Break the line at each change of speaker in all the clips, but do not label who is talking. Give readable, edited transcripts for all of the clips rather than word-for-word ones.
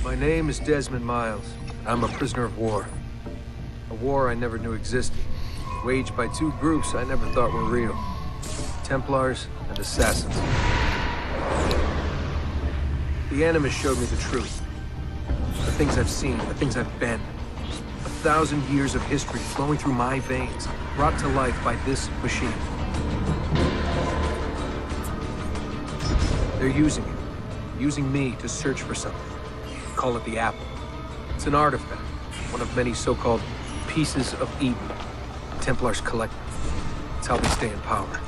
My name is Desmond Miles. I'm a prisoner of war. A war I never knew existed. Waged by two groups I never thought were real. Templars and Assassins. The Animus showed me the truth. The things I've seen, the things I've been. 1,000 years of history flowing through my veins, brought to life by this machine. They're using it. Using me to search for something. Call it the Apple. It's an artifact. One of many so-called pieces of Eden. Templars collect them. It's how they stay in power.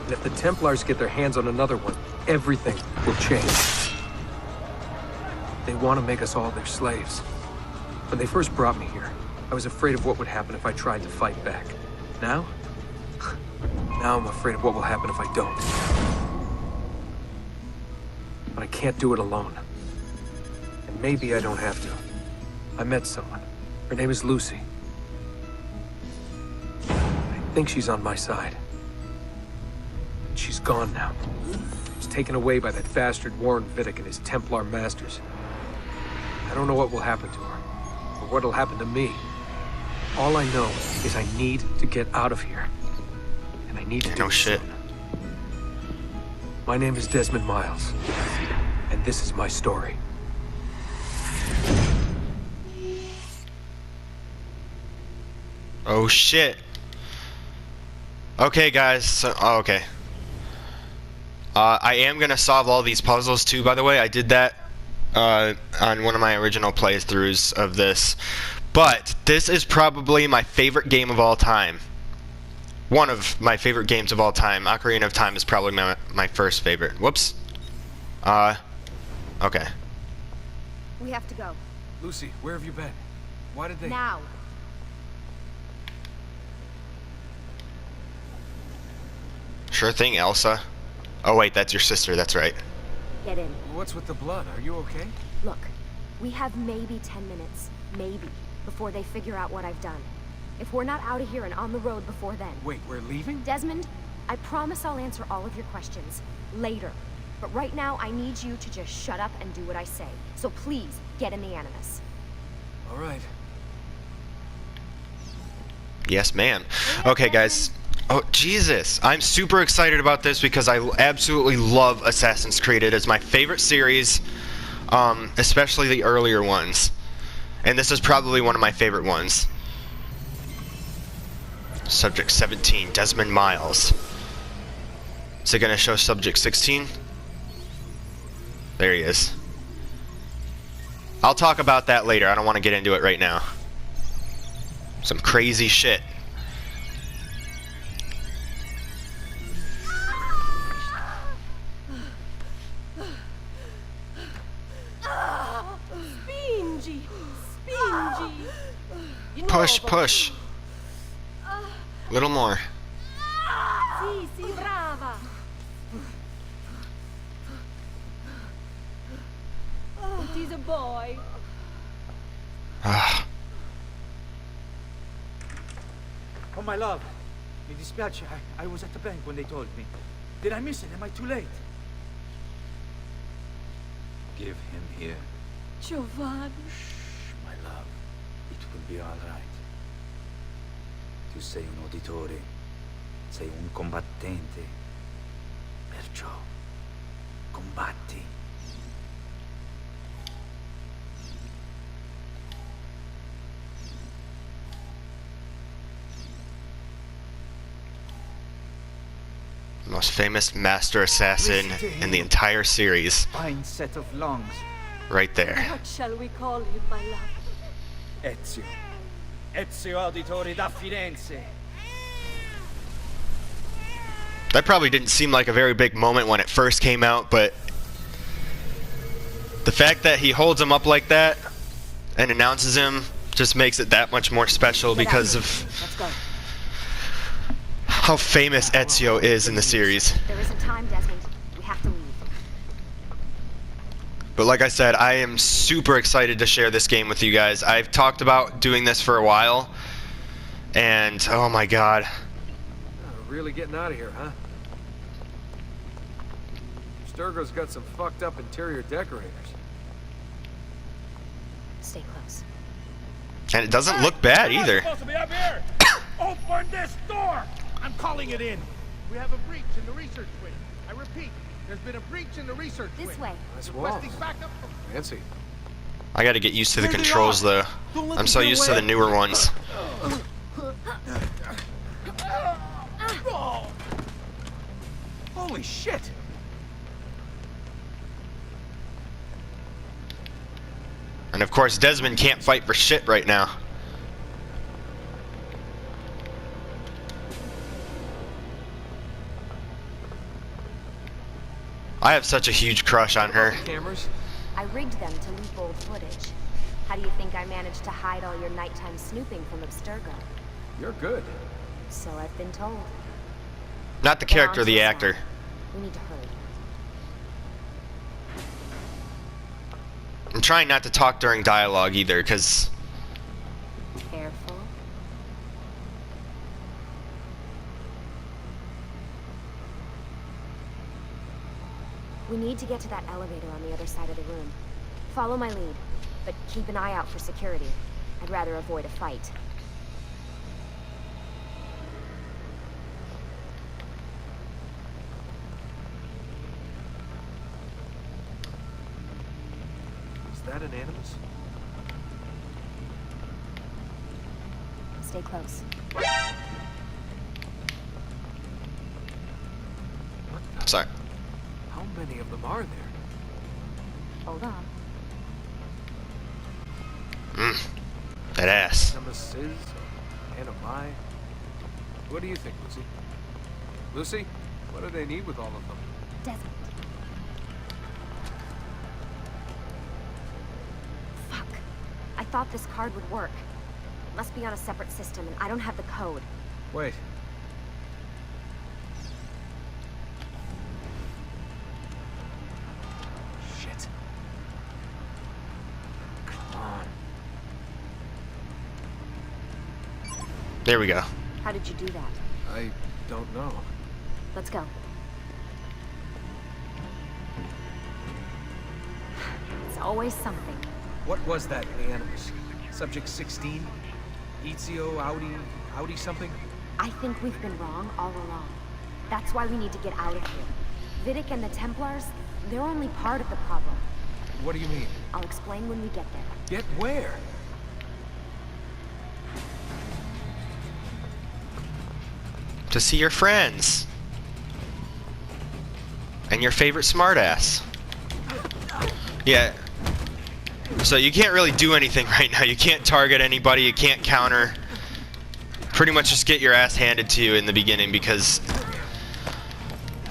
And if the Templars get their hands on another one, everything will change. They want to make us all their slaves. When they first brought me here, I was afraid of what would happen if I tried to fight back. Now? Now I'm afraid of what will happen if I don't. But I can't do it alone. And maybe I don't have to. I met someone. Her name is Lucy. I think she's on my side. She's gone now. She's taken away by that bastard Warren Vidic and his Templar masters. I don't know what will happen to her, or what'll happen to me. All I know is I need to get out of here. And I need to do it soon. My name is Desmond Miles, and this is my story.
Oh shit. Okay guys, so, okay. I am gonna solve all these puzzles too, by the way. I did that on one of my original playthroughs of this. But this is probably my favorite game of all time. One of my favorite games of all time. Ocarina of Time is probably my first favorite. Whoops. Okay.
We have to go.
Lucy, where have you been? Why did they...
Now.
Sure thing, Elsa. Oh wait, that's your sister, that's right.
Get in.
What's with the blood? Are you okay?
Look, we have maybe 10 minutes, maybe, before they figure out what I've done. If we're not out of here and on the road before then...
Wait, we're leaving?
Desmond, I promise I'll answer all of your questions later. But right now, I need you to just shut up and do what I say. So please, get in the Animus.
All right.
Yes, ma'am. Okay, guys. Oh, Jesus. I'm super excited about this because I absolutely love Assassin's Creed. It is my favorite series, especially the earlier ones. And this is probably one of my favorite ones. Subject 17, Desmond Miles. Is it going to show Subject 16? There he is. I'll talk about that later. I don't want to get into it right now. Some crazy shit. Push, push. Little more.
Sì, sì, brava. It is a boy.
Ah.
Oh, my love. Mi dispiace. I was at the bank when they told me. Did I miss it? Am I too late? Give him here.
Giovanni.
Shh, my love. It will be all right. Tu sei un uditore. Sei un combattente. Perciò, combatti.
Most famous master assassin in the entire series.
Fine set of lungs.
Right there.
What shall we call him, my love?
Ezio. Ezio Auditore da Firenze.
That probably didn't seem like a very big moment when it first came out, but the fact that he holds him up like that and announces him just makes it that much more special because of how famous Ezio is in the series.
There isn't time, Desmond. We have to leave.
But like I said, I am super excited to share this game with you guys. I've talked about doing this for a while, and oh my god.
Really getting out of here, huh? Sturgo's got some fucked up interior decorators.
Stay close.
And it doesn't look bad
You're not
either.
supposed to be up here. Open this door! I'm calling it in.
We have a breach in the research wing. I repeat, there's been a breach in the research wing.
This way.
Nice wall.
Requesting backup from...
Fancy.
I gotta get used to the
There they
controls
are.
though.
Don't let
I'm
them
so
get
used to
away.
the newer ones.
Oh. Holy shit!
And of course, Desmond can't fight for shit right now. I have such a huge crush on her.
Cameras?
I rigged them to leak old footage. How do you think I managed to hide all your nighttime snooping from Abstergo?
You're good.
So I've been told.
Not the
Get
character,
on to
the
the
actor.
side. We need to hurry.
I'm trying not to talk during dialogue either, because
Careful. We need to get to that elevator on the other side of the room. Follow my lead, but keep an eye out for security. I'd rather avoid a fight.
Is that an Animus?
Stay close.
What the?
sorry.
How many of them are there?
Hold on.
That ass.
Nemesis? Animi? What do you think, Lucy? Lucy? What do they need with all of them?
Desmond. Fuck. I thought this card would work. It must be on a separate system, and I don't have the code.
Wait. Shit. Come on.
There we go.
How did you do that?
I don't know.
Let's go. It's always something.
What was that in the Animus? Subject 16? Ezio, Audi something?
I think we've been wrong all along. That's why we need to get out of here. Vidic and the Templars, they're only part of the problem.
What do you mean?
I'll explain when we get there.
Get where?
To see your friends. And your favorite smartass. Yeah. So you can't really do anything right now. You can't target anybody, you can't counter. Pretty much just get your ass handed to you in the beginning because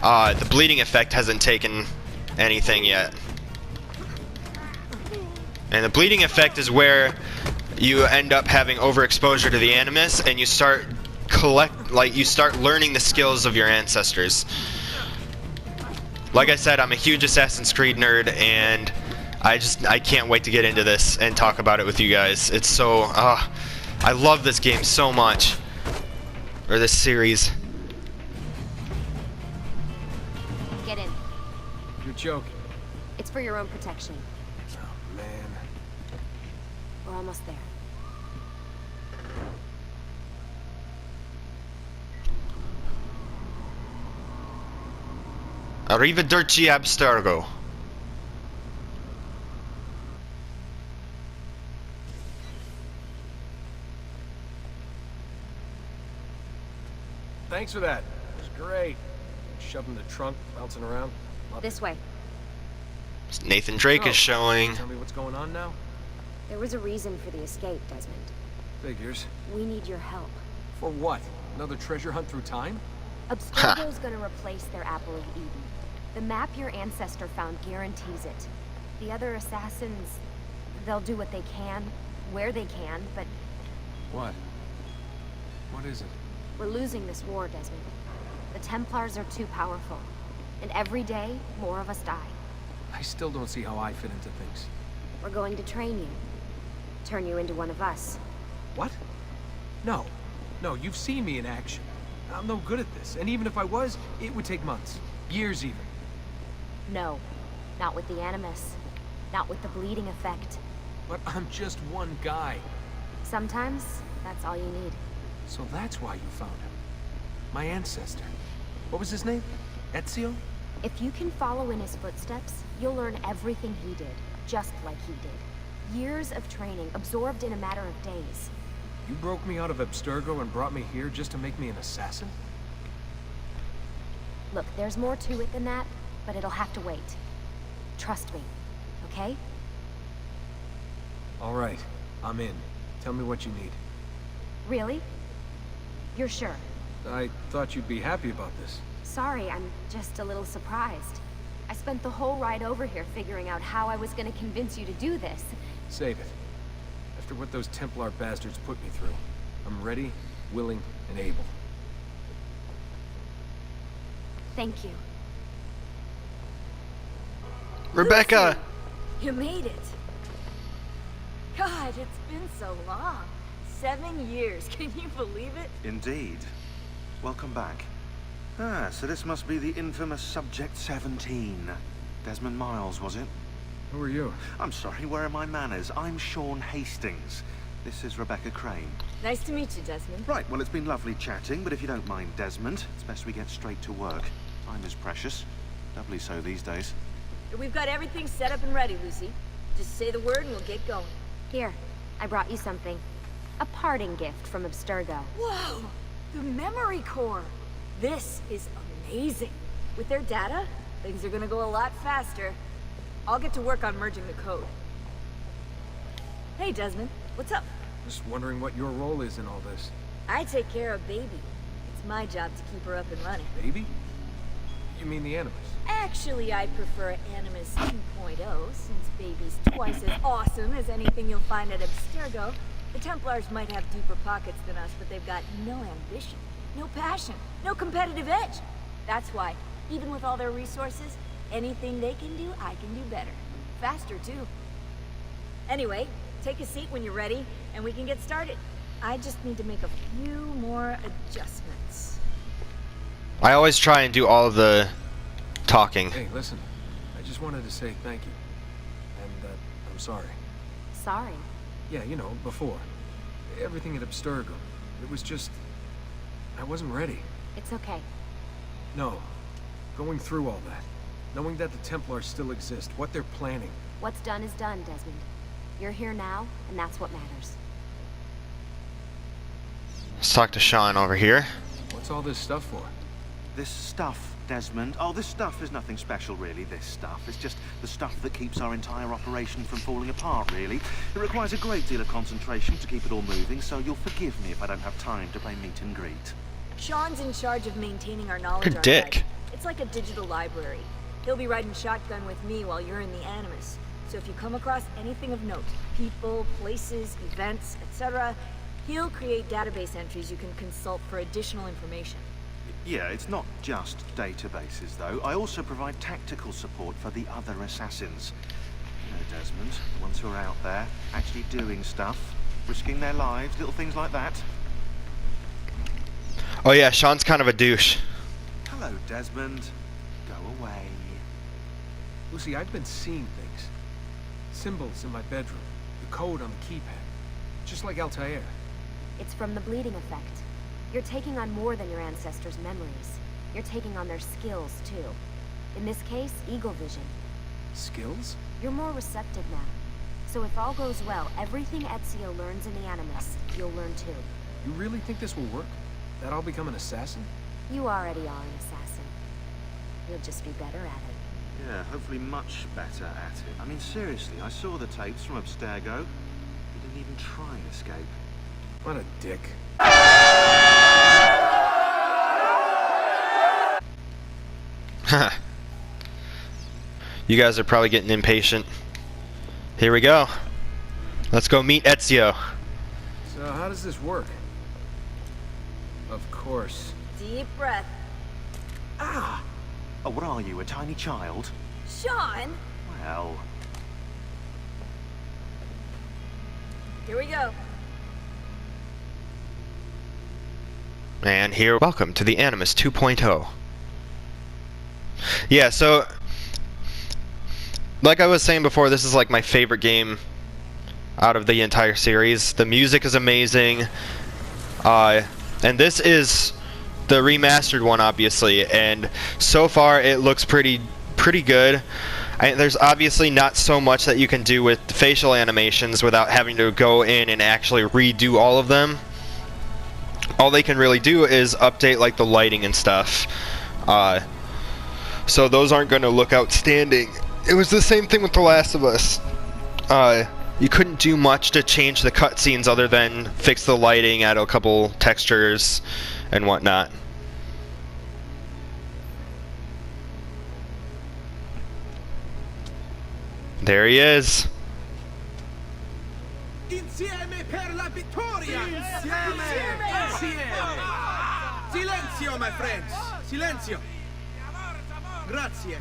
the bleeding effect hasn't taken anything yet. And the bleeding effect is where you end up having overexposure to the Animus and you start you start learning the skills of your ancestors. Like I said, I'm a huge Assassin's Creed nerd and I can't wait to get into this and talk about it with you guys. It's so I love this game so much. Or this series.
Get in.
You're joking.
It's for your own protection.
Oh, man.
We're almost there.
Arrivederci Abstergo.
Thanks for that. It was great. Shoved in the trunk, bouncing around. Loved
This way.
Nathan Drake
Oh,
is showing.
Tell me what's going on now?
There was a reason for the escape, Desmond.
Figures.
We need your help.
For what? Another treasure hunt through time?
Abstergo's gonna replace their Apple of Eden. The map your ancestor found guarantees it. The other assassins, they'll do what they can, where they can, but
What? What is it?
we're losing this war, Desmond. The Templars are too powerful. And every day, more of us die.
I still don't see how I fit into things.
We're going to train you. Turn you into one of us.
What? No. No, you've seen me in action. I'm no good at this. And even if I was, it would take months. Years even.
No. Not with the Animus. Not with the bleeding effect.
But I'm just one guy.
Sometimes, that's all you need.
So that's why you found him. My ancestor. What was his name? Ezio?
If you can follow in his footsteps, you'll learn everything he did, just like he did. Years of training, absorbed in a matter of days.
You broke me out of Abstergo and brought me here just to make me an assassin?
Look, there's more to it than that, but it'll have to wait. Trust me, okay?
All right, I'm in. Tell me what you need.
Really? You're sure?
I thought you'd be happy about this.
Sorry, I'm just a little surprised. I spent the whole ride over here figuring out how I was gonna convince you to do this.
Save it. After what those Templar bastards put me through, I'm ready, willing, and able.
Thank you.
Rebecca!
You made it. God, it's been so long. 7 years, can you believe it?
Indeed. Welcome back. Ah, so this must be the infamous Subject 17. Desmond Miles, was it?
Who are you?
I'm sorry, where are my manners? I'm Sean Hastings. This is Rebecca Crane.
Nice to meet you, Desmond.
Right, well, it's been lovely chatting, but if you don't mind, Desmond, it's best we get straight to work. Time is precious. Doubly so these days.
We've got everything set up and ready, Lucy. Just say the word and we'll get going.
Here, I brought you something. A parting gift from Abstergo.
Whoa! The memory core! This is amazing. With their data, things are gonna go a lot faster. I'll get to work on merging the code. Hey, Desmond, what's up?
Just wondering what your role is in all this.
I take care of Baby. It's my job to keep her up and running.
Baby? You mean the Animus?
Actually, I prefer Animus 2.0, since Baby's twice as awesome as anything you'll find at Abstergo. The Templars might have deeper pockets than us, but they've got no ambition, no passion, no competitive edge. That's why, even with all their resources, anything they can do, I can do better. Faster, too. Anyway, take a seat when you're ready, and we can get started. I just need to make a few more adjustments.
I always try and do all of the talking.
Hey, listen. I just wanted to say thank you. And, I'm sorry.
Sorry.
Yeah, you know, before. Everything at Abstergo. It was just... I wasn't ready.
It's okay.
No. Going through all that. Knowing that the Templars still exist, what they're planning.
What's done is done, Desmond. You're here now, and that's what matters.
Let's talk to Sean over here.
What's all this stuff for?
This stuff, Desmond. Oh, this stuff is nothing special, really, this stuff. It's just the stuff that keeps our entire operation from falling apart, really. It requires a great deal of concentration to keep it all moving, so you'll forgive me if I don't have time to play meet and greet.
Sean's in charge of maintaining our knowledge
Good
archive.
dick.
It's like a digital library. He'll be riding shotgun with me while you're in the Animus. So if you come across anything of note, people, places, events, etc., he'll create database entries you can consult for additional information.
Yeah, it's not just databases, though. I also provide tactical support for the other assassins. You know, Desmond, the ones who are out there, actually doing stuff, risking their lives, little things like that.
Oh yeah, Sean's kind of a douche.
Hello, Desmond. Go away.
Lucy, I've been seeing things. Symbols in my bedroom. The code on the keypad. Just like Altair.
It's from the bleeding effect. You're taking on more than your ancestors' memories. You're taking on their skills, too. In this case, eagle vision.
Skills?
You're more receptive now. So if all goes well, everything Ezio learns in the Animus, you'll learn too.
You really think this will work? That I'll become an assassin?
You already are an assassin. You'll just be better at it.
Yeah, hopefully much better at it. I mean, seriously, I saw the tapes from Abstergo. You didn't even try and escape.
What a dick.
You guys are probably getting impatient. Here we go. Let's go meet Ezio.
So how does this work? Of course.
Deep breath.
Ah! Oh, what are you, a tiny child?
Sean!
Well...
Here we go.
And here, welcome to the Animus 2.0. Yeah, so like I was saying before, this is like my favorite game out of the entire series. The music is amazing. And this is the remastered one, obviously, and so far it looks pretty good. There's obviously not so much that you can do with facial animations without having to go in and actually redo all of them. All they can really do is update like the lighting and stuff. So those aren't going to look outstanding. It was the same thing with The Last of Us. You couldn't do much to change the cutscenes other than fix the lighting, add a couple textures and whatnot. There he is.
Insieme per la vittoria! Insieme! Silenzio, my friends! Silenzio! Grazie.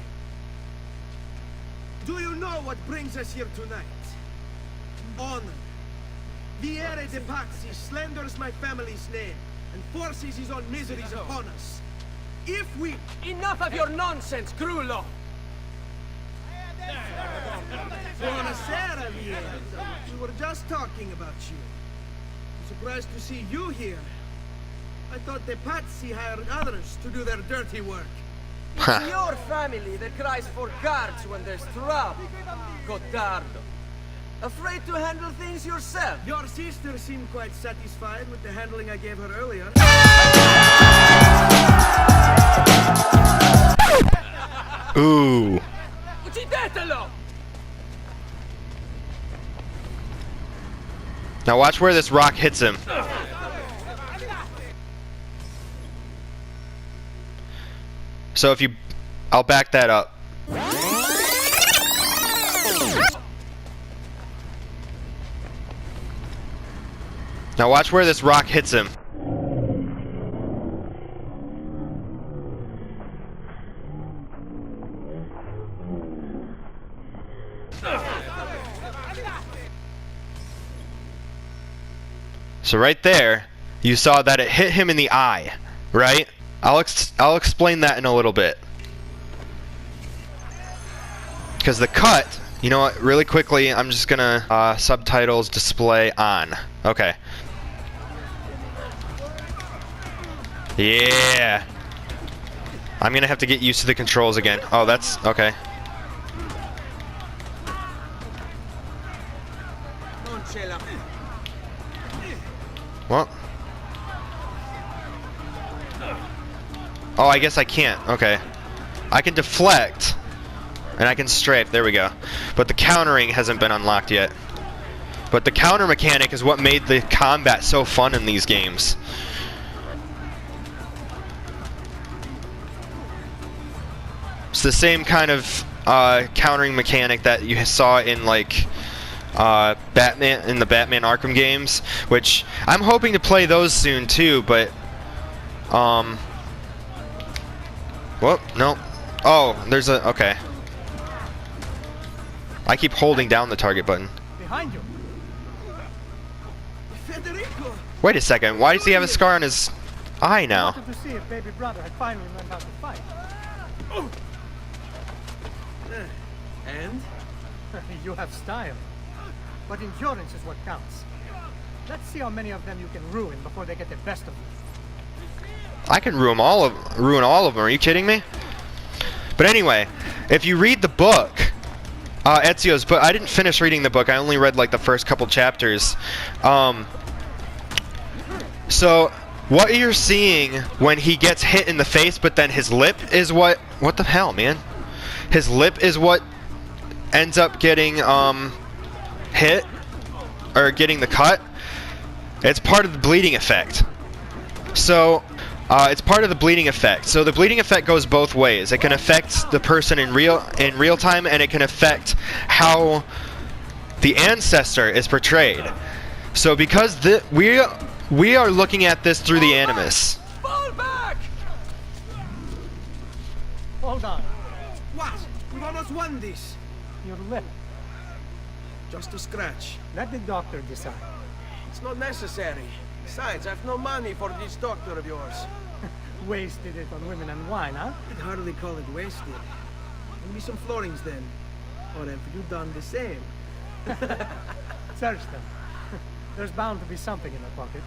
Do you know what brings us here tonight? Honor. Viere de Pazzi slanders my family's name and forces his own miseries upon us. If we...
Enough of your nonsense, Grullo!
Buonasera, Viere. We were just talking about you. I'm surprised to see you here. I thought the Pazzi hired others to do their dirty work.
It's your family that cries for guards when there's trouble. Gottardo. Afraid to handle things yourself?
Your sister seemed quite satisfied with the handling I gave her earlier.
Ooh.
Uccidetelo!
Now watch where this rock hits him. So if you... I'll back that up. Now watch where this rock hits him. So right there, you saw that it hit him in the eye, right? I'll explain that in a little bit. Because the cut, you know what, really quickly, I'm just gonna subtitles display on. Okay. Yeah. I'm gonna have to get used to the controls again. Oh, that's okay. Well. Oh, I guess I can't. Okay. I can deflect. And I can strafe. There we go. But the countering hasn't been unlocked yet. But the counter mechanic is what made the combat so fun in these games. It's the same kind of countering mechanic that you saw in like Batman, in the Batman Arkham games, which I'm hoping to play those soon too, but whoop, no. Oh, there's a, okay. I keep holding down the target button.
Behind you. Federico.
Wait a second, why does he have a scar on his eye now?
I wanted to see if baby brother had finally learned how to fight.
And?
You have style. But endurance is what counts. Let's see how many of them you can ruin before they get the best of you.
I can ruin all of them. Are you kidding me? But anyway, if you read the book, Ezio's book, I didn't finish reading the book. I only read like the first couple chapters. So what you're seeing when he gets hit in the face, but then his lip is what the hell, man? His lip is what ends up getting hit or getting the cut. It's part of the bleeding effect. So it's part of the bleeding effect. So the bleeding effect goes both ways. It can affect the person in real time, and it can affect how the ancestor is portrayed. So because we are looking at this through the animus.
Fall back!
Hold on.
What? We've almost won this.
Your lip.
Just a scratch.
Let the doctor decide.
It's not necessary. Besides, I've no money for this doctor of yours.
Wasted it on women and wine, huh?
I'd hardly call it wasted. Give me some florins then. Or have you done the same?
Search them. There's bound to be something in their pockets.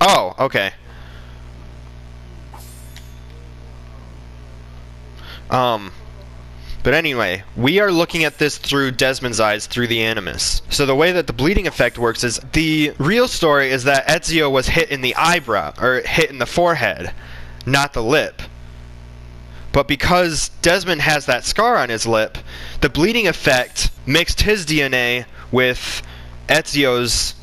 Oh, okay. But anyway, we are looking at this through Desmond's eyes, through the Animus. So the way that the bleeding effect works is, the real story is that Ezio was hit in the eyebrow, or hit in the forehead, not the lip. But because Desmond has that scar on his lip, the bleeding effect mixed his DNA with Ezio's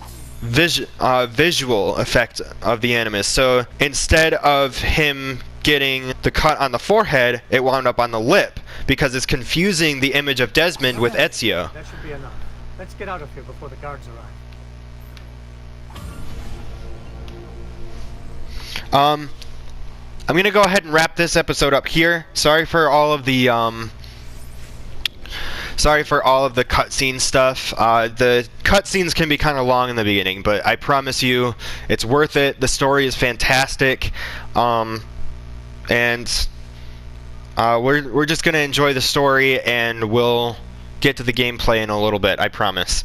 visual effect of the Animus. So instead of him getting the cut on the forehead, it wound up on the lip, because it's confusing the image of Desmond with Ezio.
That should be enough. Let's get out of here before the guards arrive.
I'm gonna go ahead and wrap this episode up here. Sorry for all of the cutscene stuff. The cutscenes can be kind of long in the beginning, but I promise you, it's worth it. The story is fantastic, and we're just gonna enjoy the story, and we'll get to the gameplay in a little bit. I promise.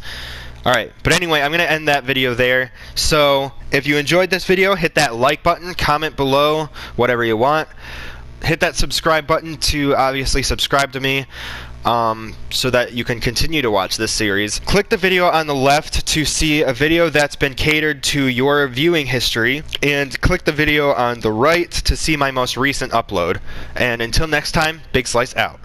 Alright, but anyway, I'm going to end that video there. So, if you enjoyed this video, hit that like button, comment below, whatever you want. Hit that subscribe button to obviously subscribe to me, so that you can continue to watch this series. Click the video on the left to see a video that's been catered to your viewing history, and click the video on the right to see my most recent upload. And until next time, Big Slice out.